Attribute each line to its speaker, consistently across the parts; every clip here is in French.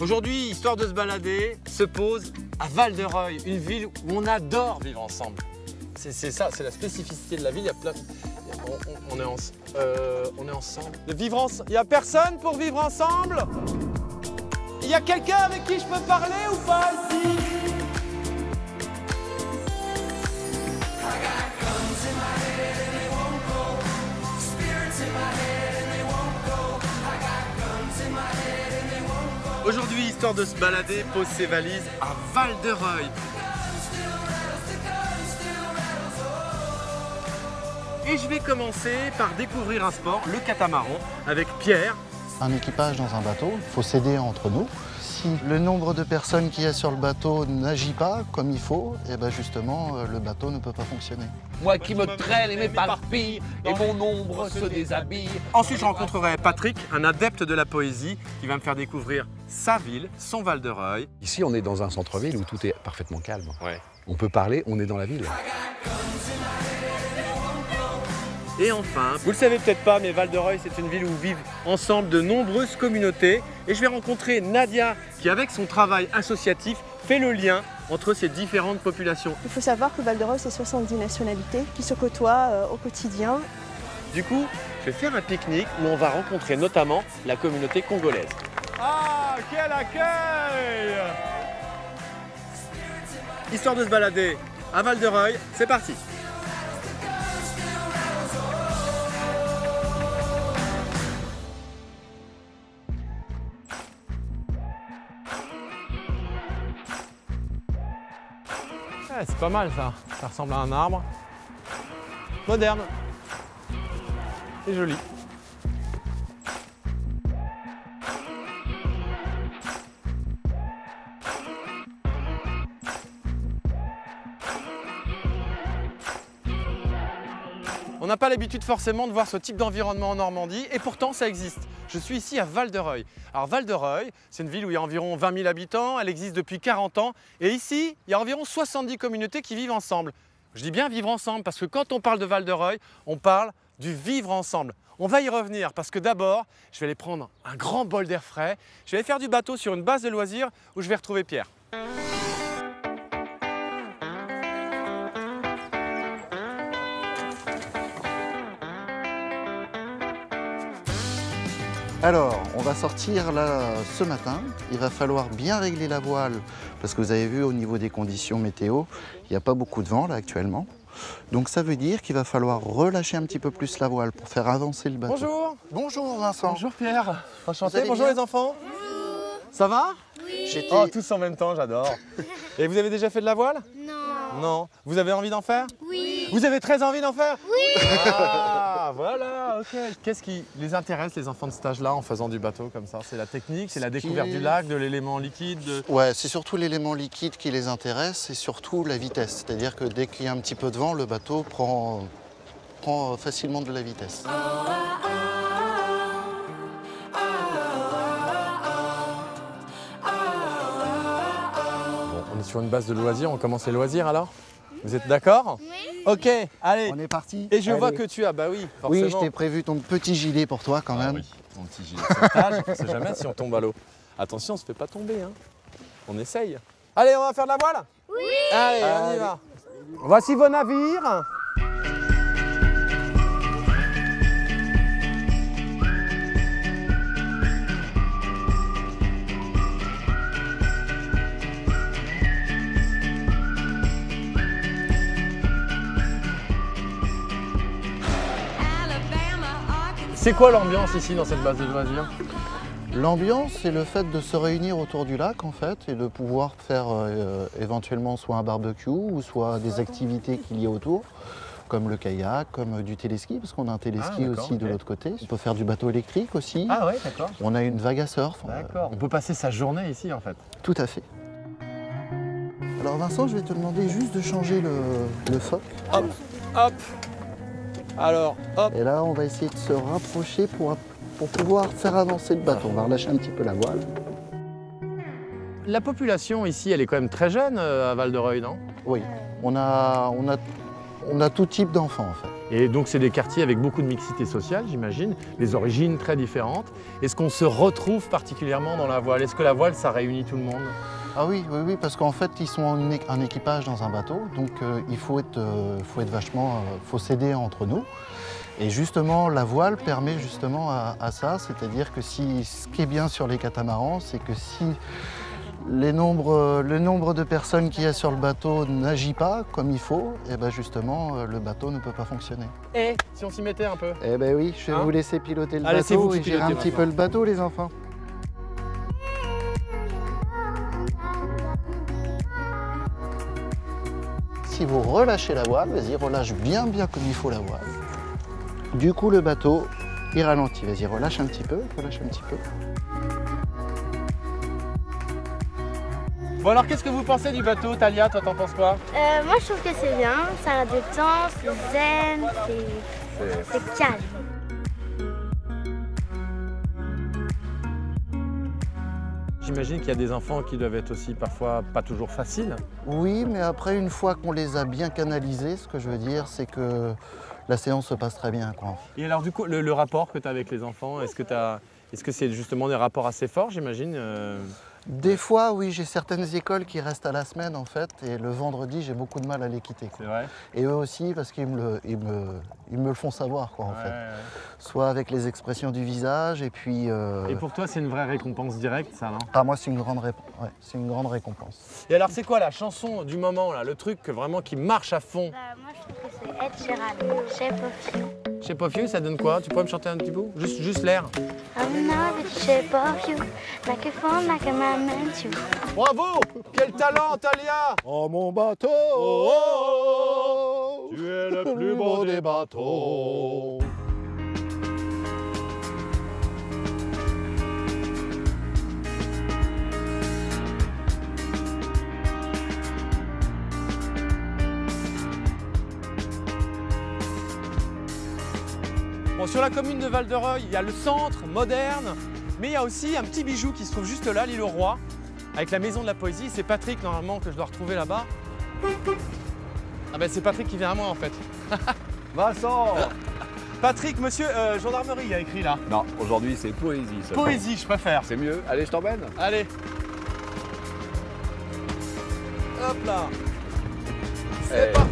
Speaker 1: Aujourd'hui, histoire de se balader, se pose à Val-de-Reuil, une ville où on adore vivre ensemble. C'est ça, c'est la spécificité de la ville. Il y a plein... on est ensemble. De vivre ensemble. Il n'y a personne pour vivre ensemble? Il y a quelqu'un avec qui je peux parler ou pas ici? Aujourd'hui, histoire de se balader, pose ses valises à Val-de-Reuil. Et je vais commencer par découvrir un sport, le catamaran, avec Pierre.
Speaker 2: Un équipage dans un bateau, il faut s'aider entre nous. Si le nombre de personnes qu'il y a sur le bateau n'agit pas comme il faut, et ben justement, le bateau ne peut pas fonctionner.
Speaker 3: Moi qui me traîne et m'éparpille, et mon ombre se déshabille.
Speaker 1: Ensuite, je rencontrerai Patrick, un adepte de la poésie, qui va me faire découvrir sa ville, son Val-de-Reuil.
Speaker 4: Ici, on est dans un centre-ville où tout est parfaitement calme.
Speaker 1: Ouais.
Speaker 4: On peut parler, on est dans la ville.
Speaker 1: Et enfin, vous le savez peut-être pas, mais Val-de-Reuil, c'est une ville où vivent ensemble de nombreuses communautés. Et je vais rencontrer Nadia, qui avec son travail associatif, fait le lien entre ces différentes populations.
Speaker 5: Il faut savoir que Val-de-Reuil, c'est 70 nationalités qui se côtoient au quotidien.
Speaker 1: Du coup, je vais faire un pique-nique où on va rencontrer notamment la communauté congolaise. Ah, quel accueil! Histoire de se balader à Val-de-Reuil, c'est parti! Ouais, c'est pas mal ça, ça ressemble à un arbre. Moderne. Et joli. On n'a pas l'habitude forcément de voir ce type d'environnement en Normandie et pourtant ça existe. Je suis ici à Val-de-Reuil. Alors Val-de-Reuil, c'est une ville où il y a environ 20 000 habitants, elle existe depuis 40 ans et ici, il y a environ 70 communautés qui vivent ensemble. Je dis bien vivre ensemble parce que quand on parle de Val-de-Reuil, on parle du vivre ensemble. On va y revenir parce que d'abord, je vais aller prendre un grand bol d'air frais. Je vais aller faire du bateau sur une base de loisirs où je vais retrouver Pierre.
Speaker 2: Alors, on va sortir là ce matin. Il va falloir bien régler la voile parce que vous avez vu au niveau des conditions météo, il n'y a pas beaucoup de vent là actuellement. Donc ça veut dire qu'il va falloir relâcher un petit peu plus la voile pour faire avancer le bateau.
Speaker 1: Bonjour.
Speaker 2: Bonjour Vincent.
Speaker 1: Bonjour Pierre. Enchanté.
Speaker 2: Vous allez
Speaker 1: Bonjour
Speaker 2: bien?
Speaker 1: les enfants. Ça va?
Speaker 2: Oui.
Speaker 1: Oh, tous en même temps, j'adore. Et vous avez déjà fait de la voile?
Speaker 6: Non.
Speaker 1: Non. Vous avez envie d'en faire?
Speaker 6: Oui.
Speaker 1: Vous avez très envie d'en faire?
Speaker 6: Oui.
Speaker 1: Ah, voilà, ok. Qu'est-ce qui les intéresse, les enfants de cet âge-là, en faisant du bateau comme ça? C'est la technique, c'est la découverte du lac, de l'élément liquide
Speaker 2: Ouais, c'est surtout l'élément liquide qui les intéresse et surtout la vitesse. C'est-à-dire que dès qu'il y a un petit peu de vent, le bateau prend facilement de la vitesse.
Speaker 1: Bon, on est sur une base de loisirs, on commence les loisirs alors? Vous êtes d'accord?
Speaker 6: Oui.
Speaker 1: Ok, allez.
Speaker 2: On est parti.
Speaker 1: Et je vois
Speaker 2: Allez.
Speaker 1: que tu as, bah oui, forcément.
Speaker 2: Oui, je t'ai prévu ton petit gilet pour toi quand même.
Speaker 1: Ah oui, ton petit gilet de sauvetage, on ne sait jamais si on tombe à l'eau. Attention, on ne se fait pas tomber, hein. On essaye. Allez, on va faire de la voile? Oui. Allez, on y va. Voici vos navires. C'est quoi l'ambiance ici dans cette base de loisirs?
Speaker 2: L'ambiance, c'est le fait de se réunir autour du lac en fait et de pouvoir faire éventuellement soit un barbecue ou soit des activités qu'il y a autour, comme le kayak, comme du téléski, parce qu'on a un téléski aussi de l'autre côté. On peut faire du bateau électrique aussi.
Speaker 1: Ah ouais, d'accord.
Speaker 2: On a une vague à surf.
Speaker 1: D'accord. On peut passer sa journée ici en fait.
Speaker 2: Tout à fait. Alors Vincent, je vais te demander juste de changer le foc.
Speaker 1: Hop, hop. Alors, hop.
Speaker 2: Et là, on va essayer de se rapprocher pour pouvoir faire avancer le bateau. On va relâcher un petit peu la voile.
Speaker 1: La population ici, elle est quand même très jeune à Val-de-Reuil, non?
Speaker 2: Oui, on a On a tout type d'enfants en fait.
Speaker 1: Et donc c'est des quartiers avec beaucoup de mixité sociale, j'imagine, des origines très différentes. Est-ce qu'on se retrouve particulièrement dans la voile? Est-ce que la voile, ça réunit tout le monde?
Speaker 2: Ah oui, oui, oui, parce qu'en fait, ils sont un équipage dans un bateau, donc il faut être vachement, faut s'aider entre nous. Et justement, la voile permet justement à ça, c'est-à-dire que ce qui est bien sur les catamarans, c'est que si le nombre de personnes qu'il y a sur le bateau n'agit pas comme il faut, et ben justement, le bateau ne peut pas fonctionner.
Speaker 1: Et si on s'y mettait un peu?
Speaker 2: Eh ben oui, je vais vous laisser piloter le
Speaker 1: Allez, c'est vous
Speaker 2: bateau
Speaker 1: qui
Speaker 2: et gérer un
Speaker 1: pilotez
Speaker 2: petit peu le bateau, les enfants. Si vous relâchez la voile, vas-y, relâche bien comme il faut la voile. Du coup, le bateau, il ralentit. Vas-y, relâche un petit peu, relâche un petit peu.
Speaker 1: Bon alors, qu'est-ce que vous pensez du bateau, Talia? Toi, t'en penses quoi?
Speaker 6: Moi, je trouve que c'est bien. Ça a la détente, c'est zen, c'est calme.
Speaker 1: J'imagine qu'il y a des enfants qui doivent être aussi parfois pas toujours faciles.
Speaker 2: Oui, mais après, une fois qu'on les a bien canalisés, ce que je veux dire, c'est que la séance se passe très bien, quoi.
Speaker 1: Et alors du coup, le rapport que tu as avec les enfants, est-ce que c'est justement des rapports assez forts, j'imagine?
Speaker 2: Des fois, oui, j'ai certaines écoles qui restent à la semaine, en fait, et le vendredi, j'ai beaucoup de mal à les quitter, quoi.
Speaker 1: C'est vrai?
Speaker 2: Et eux aussi, parce qu'ils me le font savoir, quoi, en fait.
Speaker 1: Ouais.
Speaker 2: Soit avec les expressions du visage, et puis...
Speaker 1: Et pour toi, c'est une vraie récompense directe, ça, non?
Speaker 2: Ah, moi, c'est une grande récompense.
Speaker 1: Et alors, c'est quoi la chanson du moment, là, le truc vraiment qui marche à fond?
Speaker 6: Moi, je trouve que c'est Ed Sheeran, Shape of You.
Speaker 1: Shape of You, ça donne quoi? Tu pourrais me chanter un petit bout? Juste l'air.
Speaker 6: I'm in love with the shape of you, like a phone, like a man meant you.
Speaker 1: Bravo! Quel talent, Talia!
Speaker 2: Oh, mon bateau,
Speaker 1: tu es le plus beau des
Speaker 2: bateaux.
Speaker 1: Bon, sur la commune de Val-de-Reuil, il y a le centre moderne, mais il y a aussi un petit bijou qui se trouve juste là, l'île aux Rois, avec la maison de la poésie. C'est Patrick, normalement, que je dois retrouver là-bas. Ah ben c'est Patrick qui vient à moi, en fait.
Speaker 3: Vincent!
Speaker 1: Patrick, monsieur, gendarmerie, il y a écrit là.
Speaker 3: Non, aujourd'hui c'est poésie. seulement.
Speaker 1: Poésie, je préfère.
Speaker 3: C'est mieux. Allez, je t'emmène.
Speaker 1: Allez. Hop là. C'est
Speaker 3: Eh,
Speaker 1: parti.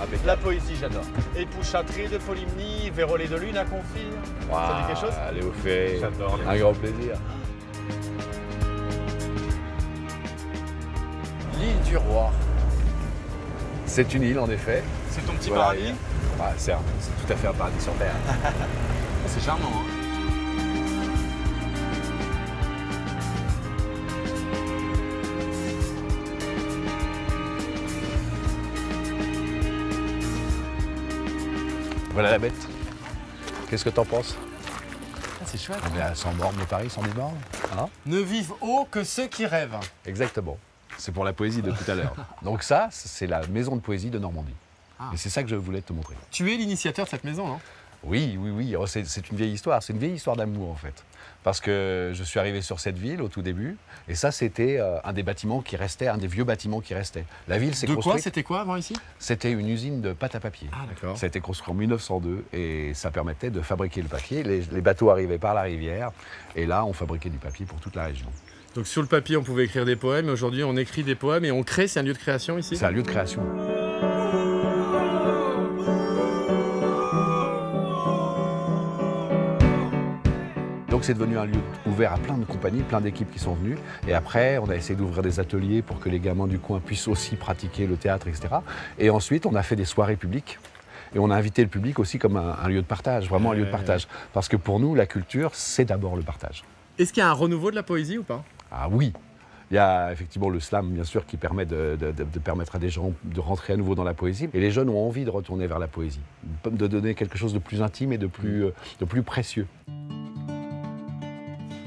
Speaker 3: impeccable.
Speaker 1: La poésie, j'adore. Épouchatterie de Polymnie, vérolé de lune à confire. Ça dit quelque chose?
Speaker 3: Allez au fait.
Speaker 1: J'adore les
Speaker 3: Un grand plaisir.
Speaker 1: L'île du Roi.
Speaker 3: C'est une île en effet.
Speaker 1: C'est ton petit
Speaker 3: Voilà,
Speaker 1: paradis?
Speaker 3: C'est tout à fait un paradis sur terre.
Speaker 1: C'est charmant, hein.
Speaker 3: Voilà la bête. Qu'est-ce que t'en penses?
Speaker 1: C'est chouette.
Speaker 3: On est à 100 bornes de Paris, 110 bornes. Hein?
Speaker 1: Ne vivent haut que ceux qui rêvent.
Speaker 3: Exactement. C'est pour la poésie de tout à l'heure. Donc ça, c'est la maison de poésie de Normandie. Et c'est ça que je voulais te montrer.
Speaker 1: Tu es l'initiateur de cette maison, non?
Speaker 3: Oui. Oh, c'est une vieille histoire. C'est une vieille histoire d'amour, en fait. Parce que je suis arrivé sur cette ville au tout début. Et ça, c'était un des bâtiments qui restait, un des vieux bâtiments qui restait. La ville s'est construite.
Speaker 1: De quoi? C'était quoi avant ici?
Speaker 3: C'était une usine de pâte à papier.
Speaker 1: Ah, d'accord.
Speaker 3: Ça a été construit en 1902 et ça permettait de fabriquer le papier. Les bateaux arrivaient par la rivière. Et là, on fabriquait du papier pour toute la région.
Speaker 1: Donc sur le papier, on pouvait écrire des poèmes. Aujourd'hui, on écrit des poèmes et on crée. C'est un lieu de création ici?
Speaker 3: C'est un lieu de création. Donc c'est devenu un lieu ouvert à plein de compagnies, plein d'équipes qui sont venues. Et après, on a essayé d'ouvrir des ateliers pour que les gamins du coin puissent aussi pratiquer le théâtre, etc. Et ensuite, on a fait des soirées publiques. Et on a invité le public aussi comme un lieu de partage, vraiment un lieu de partage. Parce que pour nous, la culture, c'est d'abord le partage.
Speaker 1: Est-ce qu'il y a un renouveau de la poésie ou pas?
Speaker 3: Ah oui, il y a effectivement le slam, bien sûr, qui permet de permettre à des gens de rentrer à nouveau dans la poésie. Et les jeunes ont envie de retourner vers la poésie, de donner quelque chose de plus intime et de plus précieux.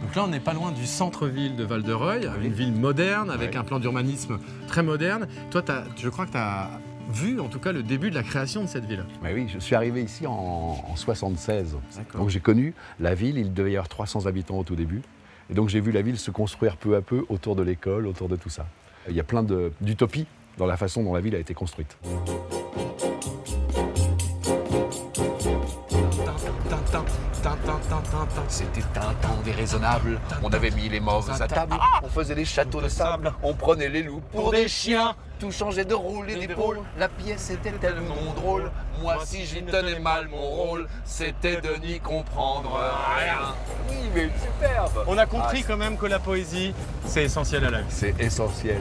Speaker 1: Donc là, on n'est pas loin du centre-ville de Val-de-Reuil, une ville moderne, avec un plan d'urbanisme très moderne. Toi, je crois que tu as vu, en tout cas, le début de la création de cette ville.
Speaker 3: Mais oui, je suis arrivé ici en 76.
Speaker 1: D'accord.
Speaker 3: Donc j'ai connu la ville, il devait y avoir 300 habitants au tout début. Et donc j'ai vu la ville se construire peu à peu autour de l'école, autour de tout ça. Il y a plein d'utopies dans la façon dont la ville a été construite. C'était un temps déraisonnable. On avait mis les morts à table. On faisait des châteaux de sable. On prenait les loups pour des chiens. Tout changeait de rôle et d'épaule. La pièce était tellement drôle. Moi, si j'y tenais mal mon rôle, c'était de n'y comprendre rien. Oui, mais superbe.
Speaker 1: On a compris quand même que la poésie, c'est essentiel à la vie.
Speaker 3: C'est essentiel.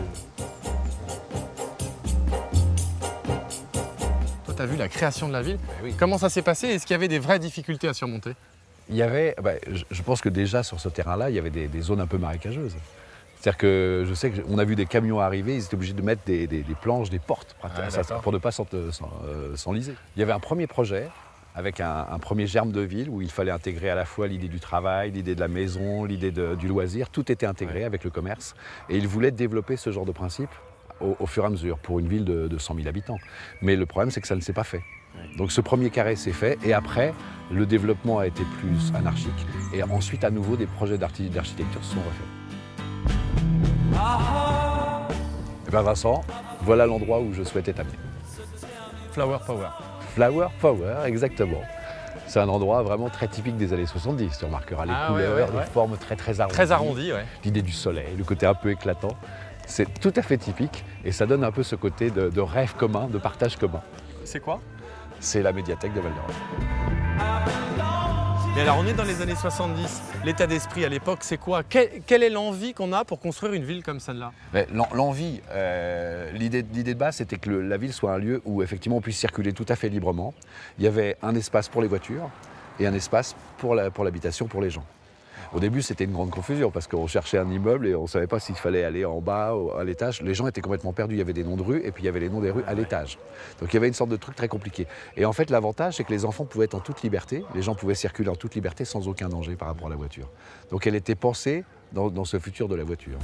Speaker 1: Toi, tu as vu la création de la ville.
Speaker 3: Oui.
Speaker 1: Comment ça s'est passé? Est-ce qu'il y avait des vraies difficultés à surmonter?
Speaker 3: Il y avait, je pense que déjà sur ce terrain-là, il y avait des zones un peu marécageuses. C'est-à-dire que je sais qu'on a vu des camions arriver, ils étaient obligés de mettre des planches, des portes, pour ne pas s'enliser. Il y avait un premier projet avec un premier germe de ville où il fallait intégrer à la fois l'idée du travail, l'idée de la maison, l'idée du loisir. Tout était intégré avec le commerce. Et ils voulaient développer ce genre de principe au fur et à mesure pour une ville de 100 000 habitants. Mais le problème, c'est que ça ne s'est pas fait. Donc ce premier carré s'est fait et après, le développement a été plus anarchique. Et ensuite, à nouveau, des projets d'architecture se sont refaits. Et bien Vincent, voilà l'endroit où je souhaitais t'amener.
Speaker 1: Flower Power.
Speaker 3: Flower Power, exactement. C'est un endroit vraiment très typique des années 70. Tu remarqueras les couleurs, les formes très arrondies.
Speaker 1: Très arrondies, ouais.
Speaker 3: L'idée du soleil, le côté un peu éclatant. C'est tout à fait typique et ça donne un peu ce côté de rêve commun, de partage commun.
Speaker 1: C'est quoi?
Speaker 3: C'est la médiathèque de Val-de-Reuil.
Speaker 1: Mais alors, on est dans les années 70. L'état d'esprit à l'époque, c'est quoi? Quelle est l'envie qu'on a pour construire une ville comme celle-là?
Speaker 3: L'envie, l'idée de base, c'était que la ville soit un lieu où effectivement on puisse circuler tout à fait librement. Il y avait un espace pour les voitures et un espace pour l'habitation, pour les gens. Au début, c'était une grande confusion parce qu'on cherchait un immeuble et on ne savait pas s'il fallait aller en bas ou à l'étage. Les gens étaient complètement perdus. Il y avait des noms de rues et puis il y avait les noms des rues à l'étage. Donc il y avait une sorte de truc très compliqué. Et en fait, l'avantage, c'est que les enfants pouvaient être en toute liberté. Les gens pouvaient circuler en toute liberté sans aucun danger par rapport à la voiture. Donc elle était pensée dans ce futur de la voiture.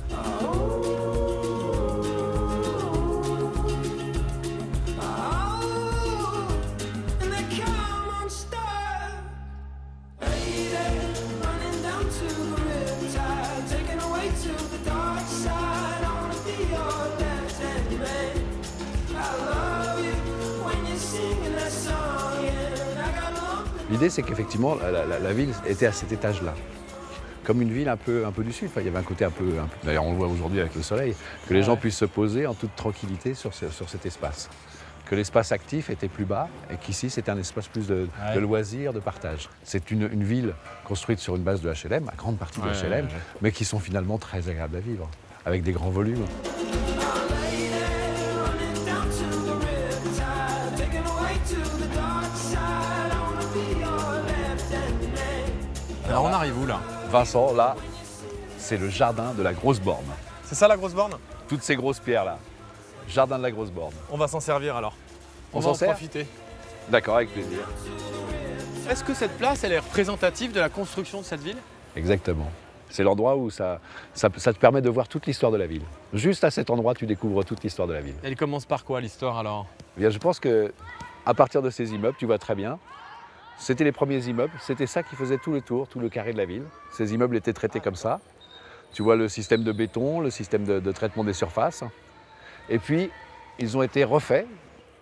Speaker 3: L'idée, c'est qu'effectivement, la ville était à cet étage-là. Comme une ville un peu du sud. Enfin, il y avait un côté un peu d'ailleurs, on le voit aujourd'hui avec le soleil, que les gens puissent se poser en toute tranquillité sur cet espace. Que l'espace actif était plus bas et qu'ici, c'était un espace plus de loisirs, de partage. C'est une ville construite sur une base de HLM, à grande partie de HLM, mais qui sont finalement très agréables à vivre, avec des grands volumes.
Speaker 1: Alors, on arrive où, là?
Speaker 3: Vincent, là, c'est le jardin de la Grosse Borne.
Speaker 1: C'est ça, la grosse borne?
Speaker 3: Toutes ces grosses pierres-là. Jardin de la Grosse Borne.
Speaker 1: On va s'en servir, alors.
Speaker 3: On
Speaker 1: va
Speaker 3: s'en
Speaker 1: en
Speaker 3: sert
Speaker 1: profiter.
Speaker 3: D'accord, avec plaisir.
Speaker 1: Est-ce que cette place, elle est représentative de la construction de cette ville?
Speaker 3: Exactement. C'est l'endroit où ça te permet de voir toute l'histoire de la ville. Juste à cet endroit, tu découvres toute l'histoire de la ville.
Speaker 1: Elle commence par quoi, l'histoire, alors?
Speaker 3: Eh bien, je pense qu'à partir de ces immeubles, tu vois très bien, c'était les premiers immeubles, c'était ça qui faisait tout le tour, tout le carré de la ville. Ces immeubles étaient traités comme ça. Tu vois le système de béton, le système de traitement des surfaces. Et puis, ils ont été refaits.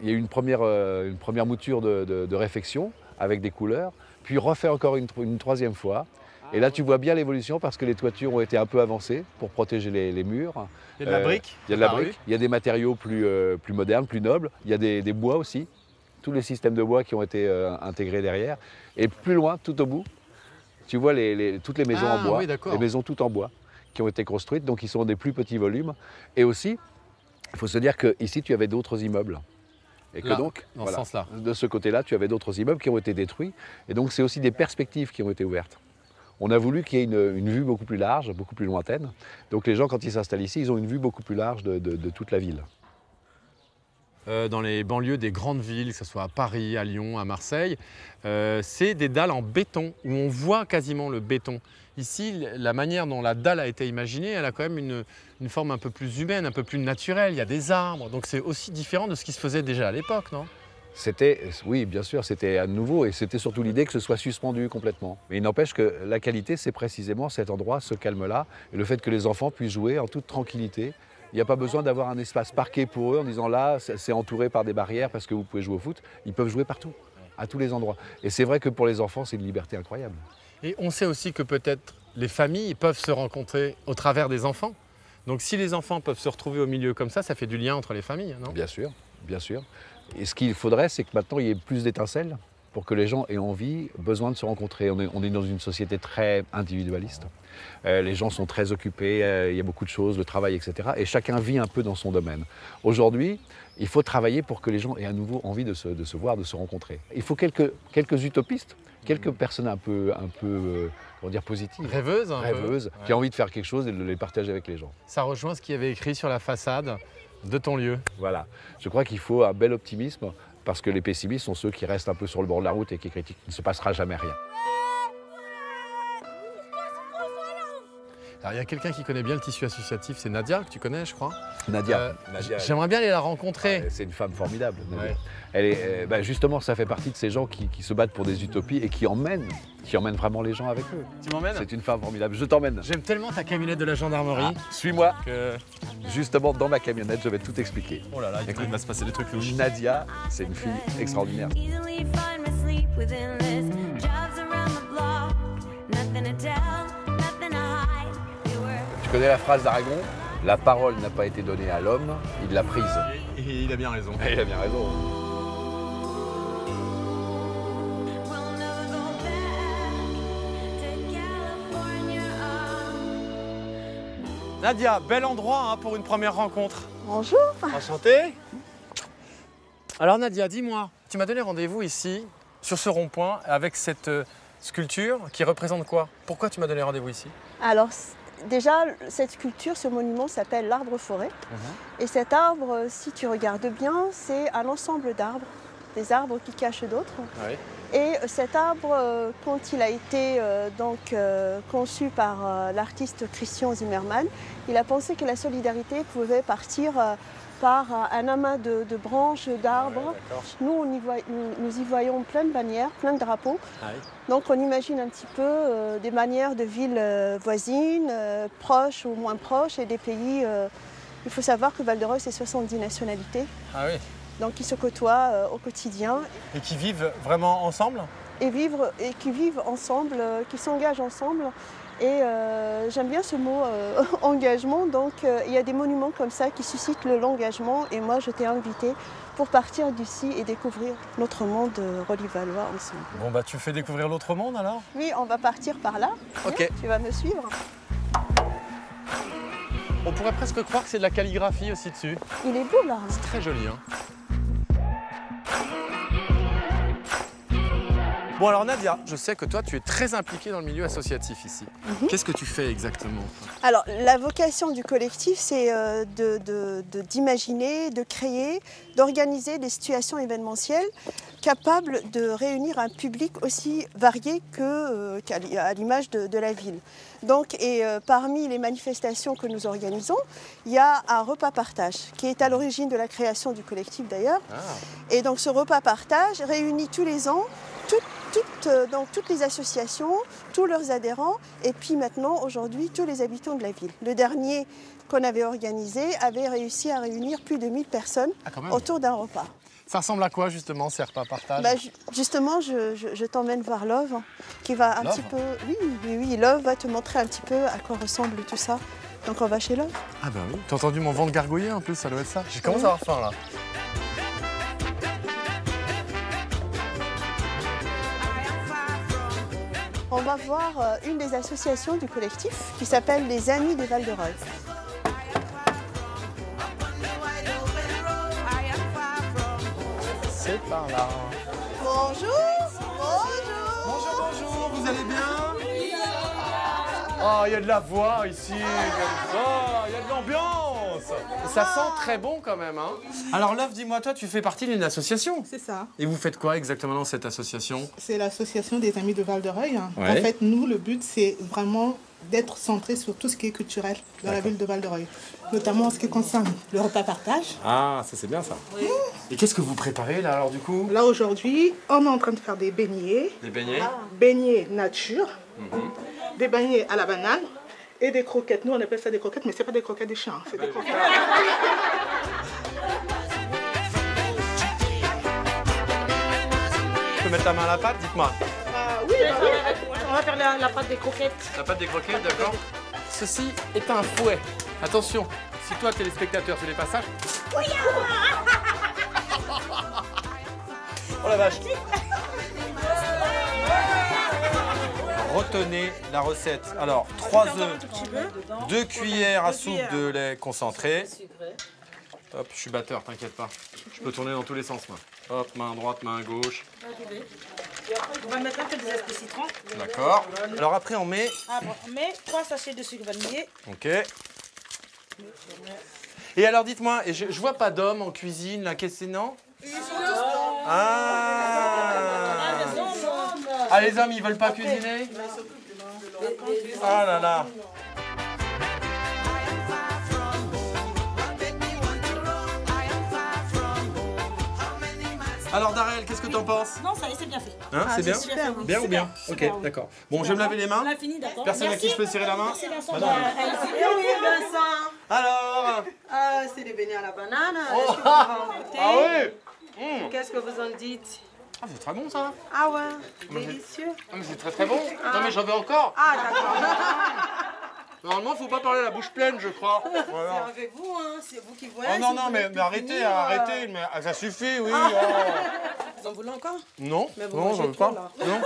Speaker 3: Il y a eu une première mouture de réfection avec des couleurs, puis refait encore une troisième fois. Et là, tu vois bien l'évolution parce que les toitures ont été un peu avancées pour protéger les murs.
Speaker 1: Il y a de la brique?
Speaker 3: Il y a de la brique, il y a des matériaux plus modernes, plus nobles. Il y a des bois aussi, tous les systèmes de bois qui ont été intégrés derrière. Et plus loin, tout au bout, tu vois toutes les maisons en bois, les maisons toutes en bois qui ont été construites, donc ils sont des plus petits volumes. Et aussi, il faut se dire qu'ici, tu avais d'autres immeubles. Et que
Speaker 1: là,
Speaker 3: donc,
Speaker 1: dans ce sens-là.
Speaker 3: De ce côté-là, tu avais d'autres immeubles qui ont été détruits. Et donc, c'est aussi des perspectives qui ont été ouvertes. On a voulu qu'il y ait une vue beaucoup plus large, beaucoup plus lointaine. Donc les gens, quand ils s'installent ici, ils ont une vue beaucoup plus large de toute la ville.
Speaker 1: Dans les banlieues des grandes villes, que ce soit à Paris, à Lyon, à Marseille, c'est des dalles en béton, où on voit quasiment le béton. Ici, la manière dont la dalle a été imaginée, elle a quand même une forme un peu plus humaine, un peu plus naturelle. Il y a des arbres, donc c'est aussi différent de ce qui se faisait déjà à l'époque, non?
Speaker 3: Oui, bien sûr, c'était à nouveau et c'était surtout l'idée que ce soit suspendu complètement. Mais il n'empêche que la qualité, c'est précisément cet endroit, ce calme-là, et le fait que les enfants puissent jouer en toute tranquillité. Il n'y a pas besoin d'avoir un espace parqué pour eux en disant là, c'est entouré par des barrières parce que vous pouvez jouer au foot. Ils peuvent jouer partout, à tous les endroits. Et c'est vrai que pour les enfants, c'est une liberté incroyable.
Speaker 1: Et on sait aussi que peut-être les familles peuvent se rencontrer au travers des enfants. Donc si les enfants peuvent se retrouver au milieu comme ça fait du lien entre les familles, non?
Speaker 3: Bien sûr, bien sûr. Et ce qu'il faudrait, c'est que maintenant, il y ait plus d'étincelles pour que les gens aient envie, besoin de se rencontrer. On est dans une société très individualiste. Les gens sont très occupés, il y a beaucoup de choses, le travail, etc. Et chacun vit un peu dans son domaine. Aujourd'hui, il faut travailler pour que les gens aient à nouveau envie de se voir, de se rencontrer. Il faut quelques utopistes, quelques personnes un peu comment dire, positives.
Speaker 1: Rêveuses,
Speaker 3: Rêveuses, qui ont envie de faire quelque chose et de les partager avec les gens.
Speaker 1: Ça rejoint ce qu'il y avait écrit sur la façade de ton lieu.
Speaker 3: Voilà. Je crois qu'il faut un bel optimisme parce que les pessimistes sont ceux qui restent un peu sur le bord de la route et qui critiquent qu'il ne se passera jamais rien.
Speaker 1: Alors il y a quelqu'un qui connaît bien le tissu associatif, c'est Nadia, que tu connais, je crois.
Speaker 3: Nadia.
Speaker 1: J'aimerais bien aller la rencontrer.
Speaker 3: C'est une femme formidable, Nadia.
Speaker 1: Ouais.
Speaker 3: Elle est, justement, ça fait partie de ces gens qui se battent pour des utopies et qui emmènent vraiment les gens avec eux.
Speaker 1: Tu m'emmènes?
Speaker 3: C'est une femme formidable. Je t'emmène.
Speaker 1: J'aime tellement ta camionnette de la gendarmerie.
Speaker 3: Suis-moi.
Speaker 1: Que...
Speaker 3: Justement, dans ma camionnette, je vais tout expliquer.
Speaker 1: Oh là là, il va se passer des trucs louches.
Speaker 3: Nadia, c'est une fille extraordinaire. Tu connais la phrase d'Aragon? La parole n'a pas été donnée à l'homme, il l'a prise.
Speaker 1: Et il a bien raison.
Speaker 3: Et il a bien raison.
Speaker 1: Nadia, bel endroit pour une première rencontre.
Speaker 5: Bonjour.
Speaker 1: Enchanté. Alors Nadia, dis-moi, tu m'as donné rendez-vous ici, sur ce rond-point, avec cette sculpture qui représente quoi? Pourquoi tu m'as donné rendez-vous ici?
Speaker 5: Alors déjà, cette sculpture, ce monument s'appelle l'arbre-forêt. Et cet arbre, si tu regardes bien, c'est un ensemble d'arbres, des arbres qui cachent d'autres.
Speaker 1: Oui.
Speaker 5: Et cet arbre, quand il a été conçu par l'artiste Christian Zimmermann, il a pensé que la solidarité pouvait partir par un amas de branches, d'arbres. Nous, nous y voyons plein de bannières, plein de drapeaux.
Speaker 1: Ah oui.
Speaker 5: Donc on imagine un petit peu des bannières de villes voisines, proches ou moins proches, et des pays. Il faut savoir que Val-de-Reuil, c'est 70 nationalités.
Speaker 1: Ah oui.
Speaker 5: Donc qui se côtoient au quotidien.
Speaker 1: Et qui vivent vraiment ensemble?
Speaker 5: Et qui vivent ensemble, qui s'engagent ensemble. Et j'aime bien ce mot engagement. Donc il y a des monuments comme ça qui suscitent l'engagement. Et moi, je t'ai invité pour partir d'ici et découvrir notre monde Rolly-Valois ensemble.
Speaker 1: Bon bah tu fais découvrir l'autre monde alors?
Speaker 5: Oui, on va partir par là.
Speaker 1: Ok.
Speaker 5: Viens, tu vas me suivre.
Speaker 1: On pourrait presque croire que c'est de la calligraphie aussi dessus.
Speaker 5: Il est beau là.
Speaker 1: C'est très joli, hein. Bon alors Nadia, je sais que toi tu es très impliquée dans le milieu associatif ici. Qu'est-ce que tu fais exactement?
Speaker 5: Alors la vocation du collectif, c'est d'imaginer, de créer, d'organiser des situations événementielles capables de réunir un public aussi varié qu'à l'image de la ville. Donc, parmi les manifestations que nous organisons, il y a un repas partage qui est à l'origine de la création du collectif d'ailleurs.
Speaker 1: Ah.
Speaker 5: Et donc ce repas partage réunit tous les ans toutes les associations, tous leurs adhérents et puis maintenant, aujourd'hui, tous les habitants de la ville. Le dernier qu'on avait organisé avait réussi à réunir plus de 1000 personnes autour d'un repas.
Speaker 1: Ça ressemble à quoi justement ces repas partage?
Speaker 5: Justement, je t'emmène voir Love qui va un petit peu... Oui, Love va te montrer un petit peu à quoi ressemble tout ça. Donc on va chez Love.
Speaker 1: Ah bah oui. T'as entendu mon ventre gargouiller en plus, ça doit être ça. J'ai commencé à avoir faim là.
Speaker 5: On va voir une des associations du collectif qui s'appelle les Amis des Val-de-Reuil.
Speaker 1: C'est par là.
Speaker 5: Bonjour.
Speaker 1: Bonjour, vous allez bien? Oh, il y a de la voix ici, comme ça, il y a de l'ambiance. Ça sent très bon quand même, hein. Alors Love, dis-moi, toi, tu fais partie d'une association.
Speaker 7: C'est ça.
Speaker 1: Et vous faites quoi exactement dans cette association?
Speaker 7: C'est l'association des Amis de Val-de-Reuil.
Speaker 1: Ouais.
Speaker 7: En fait, nous, le but, c'est vraiment d'être centré sur tout ce qui est culturel dans la ville de Val-de-Reuil. Notamment en ce qui concerne le repas partage.
Speaker 1: Ah, ça c'est bien ça. Oui. Et qu'est-ce que vous préparez là alors du coup?
Speaker 7: Là, aujourd'hui, on est en train de faire des beignets.
Speaker 1: Des beignets?
Speaker 7: Beignets nature. Des beignets à la banane. Et des croquettes. Nous, on appelle ça des croquettes, mais ce n'est pas des croquettes des chiens. C'est des croquettes.
Speaker 1: Tu peux mettre ta main à la pâte, dites-moi.
Speaker 7: Oui,
Speaker 8: On va faire la pâte des croquettes.
Speaker 1: La pâte des croquettes, d'accord. Ceci est un fouet. Attention, si toi, téléspectateur, tu les passages. Oh la vache. Retenez la recette. Alors, 3 œufs, 2 cuillères à soupe de lait concentré. Hop, je suis batteur, t'inquiète pas. Je peux tourner dans tous les sens, moi. Hop, main droite, main gauche.
Speaker 8: On va mettre un peu de zeste de citron.
Speaker 1: D'accord. Alors après, on met...
Speaker 8: On met 3 sachets de sucre vanillé.
Speaker 1: Ok. Et alors, dites-moi, je vois pas d'hommes en cuisine, là, qu'est-ce que c'est, non? Ah. Ah, les hommes, ils veulent pas cuisiner? Ah là là. Alors Darel, qu'est-ce que t'en penses?
Speaker 8: Non, ça y est, c'est bien fait.
Speaker 1: Hein, c'est bien?
Speaker 8: Super, oui.
Speaker 1: Bien ou bien?
Speaker 8: Super,
Speaker 1: Ok,
Speaker 8: oui.
Speaker 1: d'accord. Bon, je vais me laver les mains.
Speaker 8: On a fini, d'accord.
Speaker 1: Personne à qui je peux serrer la main?
Speaker 8: Merci Vincent.
Speaker 1: Ah non,
Speaker 9: Oui, Vincent.
Speaker 1: Alors
Speaker 9: Ah, c'est des beignets à la banane.
Speaker 1: Oh.
Speaker 9: Est-ce que vous en goûtez?
Speaker 1: Ah oui.
Speaker 9: Qu'est-ce que vous en dites?
Speaker 1: Ah, c'est très bon ça.
Speaker 9: Ah ouais, délicieux.
Speaker 1: Ah, mais c'est très très bon. Non mais j'en veux encore.
Speaker 9: Ah d'accord.
Speaker 1: Normalement, faut pas parler la bouche pleine, je crois. Voilà.
Speaker 9: C'est avec vous, hein. C'est vous qui voyez.
Speaker 1: Oh non,
Speaker 9: si
Speaker 1: non,
Speaker 9: vous
Speaker 1: mais
Speaker 9: voulez plus
Speaker 1: arrêtez,
Speaker 9: finir,
Speaker 1: arrêtez. Mais, ça suffit, oui.
Speaker 9: Vous en voulez encore?
Speaker 1: Non,
Speaker 9: Mais vous
Speaker 1: non,
Speaker 9: mangez
Speaker 1: j'en veux
Speaker 9: trop,
Speaker 1: pas.
Speaker 9: là.
Speaker 1: Non.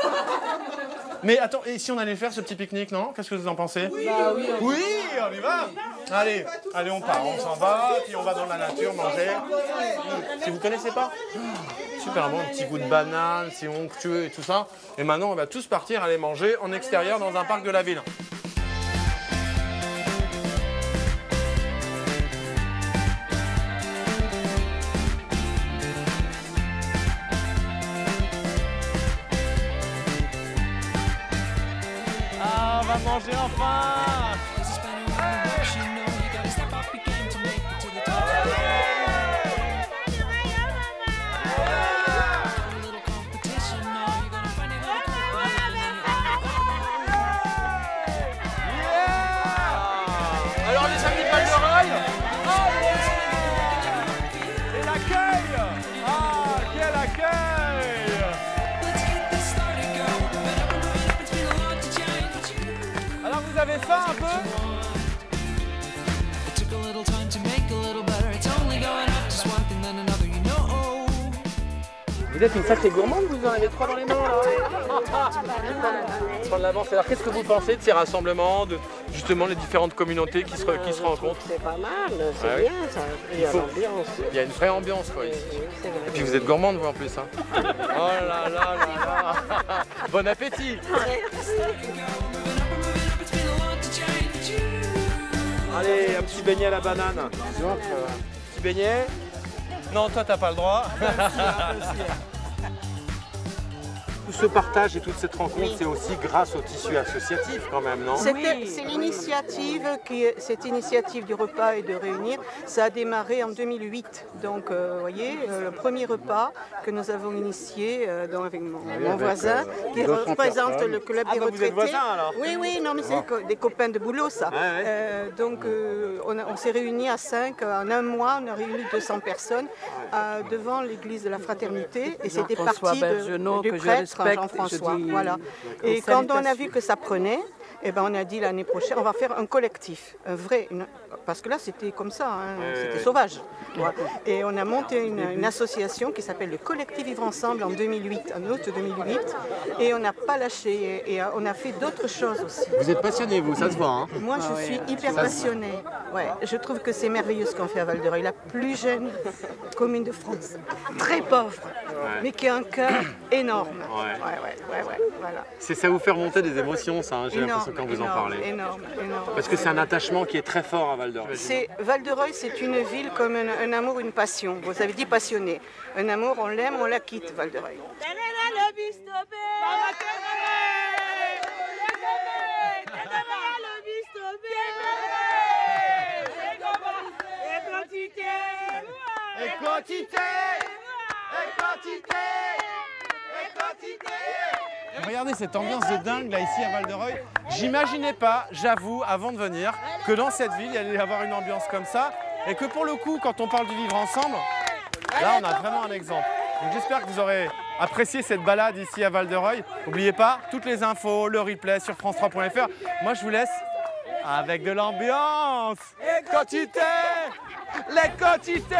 Speaker 1: Mais attends, et si on allait faire ce petit pique-nique, non? Qu'est-ce que vous en pensez?
Speaker 9: Oui, oui.
Speaker 1: Oui, on y va. Allez, allez, on part, on s'en va, puis on va dans la nature manger. Si vous connaissez pas, super bon, un petit goût de banane, c'est onctueux et tout ça. Et maintenant, on va tous partir aller manger en extérieur dans un parc de la ville. Ah, on va manger enfin! Alors les amis de Val-de-Reuil, et l'accueil! Ah, quel accueil! Alors vous avez faim un peu? Vous êtes une sacrée gourmande, vous en avez 3 dans les mains là. Prendre l'avance. Alors qu'est-ce que vous pensez de ces rassemblements, de justement les différentes communautés qui se rencontrent?
Speaker 10: C'est pas mal, c'est
Speaker 1: Ah oui.
Speaker 10: bien ça. Il y a l'ambiance.
Speaker 1: Il y a une vraie ambiance quoi ici.
Speaker 10: C'est vrai.
Speaker 1: Et puis vous êtes gourmande vous en plus. Hein. Oh là là là là. Bon appétit. Allez, un petit beignet à la banane. Donc, petit beignet. Non, toi t'as pas le droit. Tout ce partage et toute cette rencontre, c'est aussi grâce au tissu associatif quand même, non?
Speaker 11: C'est l'initiative, cette initiative du repas et de réunir, ça a démarré en 2008. Donc, vous voyez, le premier repas que nous avons initié avec mon voisin, qui représente le club des retraités.
Speaker 1: Vous êtes voisins alors?
Speaker 11: Oui, oui, non, mais c'est des copains de boulot, ça. Donc, on s'est réunis à 5. En un mois, on a réuni 200 personnes devant l'église de la Fraternité. Et c'était parti du prêtre Jean-François. Voilà. Et quand on a vu que ça prenait, eh ben on a dit l'année prochaine, on va faire un collectif, un vrai, parce que là c'était comme ça, hein, c'était sauvage. Voilà. Et on a monté une association qui s'appelle le Collectif Vivre Ensemble en 2008, en août 2008, et on n'a pas lâché, et on a fait d'autres choses aussi.
Speaker 1: Vous êtes passionné, vous, ça se voit. Hein?
Speaker 11: Moi je suis hyper passionnée. Ouais, je trouve que c'est merveilleux ce qu'on fait à Val-de-Reuil, la plus jeune commune de France, très pauvre, mais qui a un cœur énorme. Voilà.
Speaker 1: Ça vous fait remonter des émotions, ça, hein, j'ai l'impression quand vous en parlez.
Speaker 11: Énorme.
Speaker 1: Parce que c'est un attachement qui est très fort à Val-de-Reuil.
Speaker 11: Val-de-Reuil, c'est une ville comme un amour, une passion. Vous avez dit passionné. Un amour, on l'aime, on la quitte, Val-de-Reuil.
Speaker 1: Regardez cette ambiance de dingue là ici à Val-de-Reuil. J'imaginais pas, j'avoue, avant de venir, que dans cette ville il allait y avoir une ambiance comme ça et que pour le coup, quand on parle du vivre ensemble, là on a vraiment un exemple. Donc j'espère que vous aurez apprécié cette balade ici à Val-de-Reuil. N'oubliez pas, toutes les infos, le replay sur france3.fr. Moi, je vous laisse avec de l'ambiance. Les quantités. Les quantités.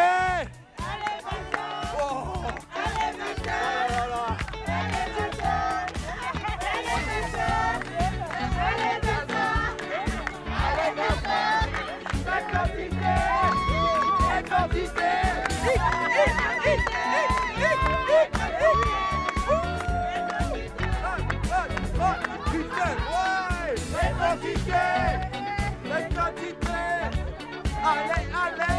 Speaker 1: Les quantités. Allez, allez.